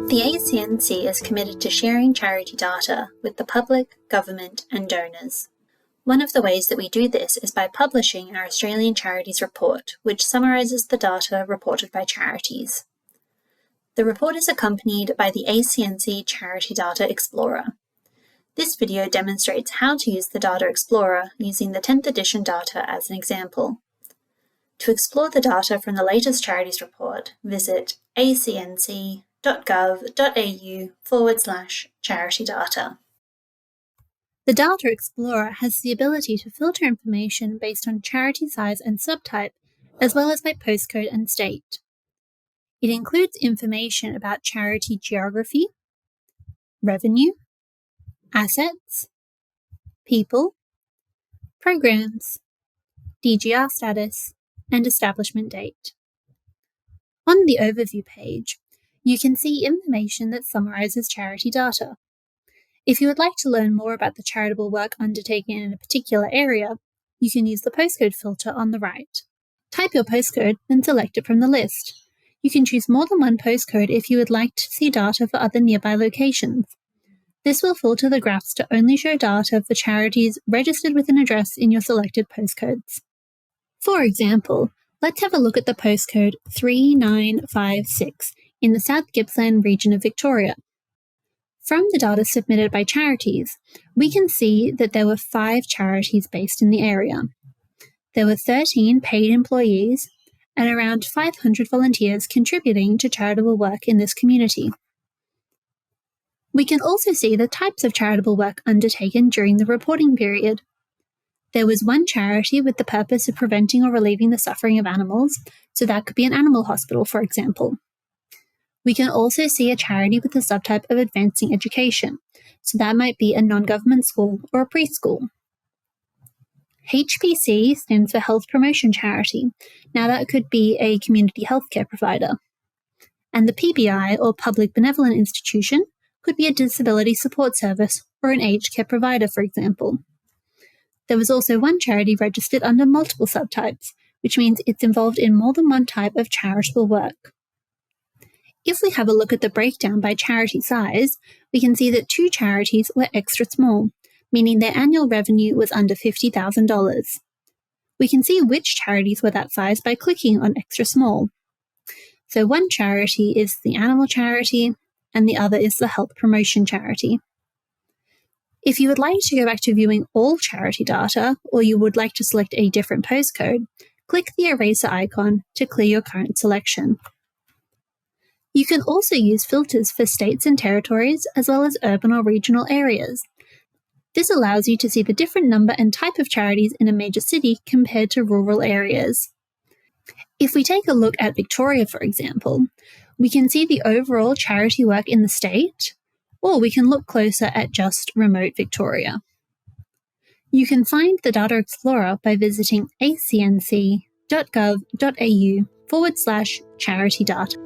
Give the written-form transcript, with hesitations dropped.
The ACNC is committed to sharing charity data with the public, government and donors. One of the ways that we do this is by publishing our Australian Charities Report, which summarises the data reported by charities. The report is accompanied by the ACNC Charity Data Explorer. This video demonstrates how to use the Data Explorer using the 10th edition data as an example. To explore the data from the latest Charities Report, visit acnc.gov.au/charitydata. The Data Explorer has the ability to filter information based on charity size and subtype, as well as by postcode and state. It includes information about charity geography, revenue, assets, people, programs, DGR status, and establishment date. On the overview page, you can see information that summarises charity data. If you would like to learn more about the charitable work undertaken in a particular area, you can use the postcode filter on the right. Type your postcode, then select it from the list. You can choose more than one postcode if you would like to see data for other nearby locations. This will filter the graphs to only show data for charities registered with an address in your selected postcodes. For example, let's have a look at the postcode 3956 in the South Gippsland region of Victoria. From the data submitted by charities, we can see that there were 5 charities based in the area. There were 13 paid employees and around 500 volunteers contributing to charitable work in this community. We can also see the types of charitable work undertaken during the reporting period. There was one charity with the purpose of preventing or relieving the suffering of animals, so that could be an animal hospital, for example. We can also see a charity with the subtype of advancing education, so that might be a non-government school or a preschool. HPC stands for Health Promotion Charity. Now that could be a community healthcare provider. And the PBI, or Public Benevolent Institution, could be a disability support service or an aged care provider, for example. There was also one charity registered under multiple subtypes, which means it's involved in more than one type of charitable work. If we have a look at the breakdown by charity size, we can see that 2 charities were extra small, meaning their annual revenue was under $50,000. We can see which charities were that size by clicking on extra small. So one charity is the animal charity, and the other is the health promotion charity. If you would like to go back to viewing all charity data, or you would like to select a different postcode, click the eraser icon to clear your current selection. You can also use filters for states and territories, as well as urban or regional areas. This allows you to see the different number and type of charities in a major city compared to rural areas. If we take a look at Victoria, for example, we can see the overall charity work in the state, or we can look closer at just remote Victoria. You can find the Data Explorer by visiting acnc.gov.au/charitydata.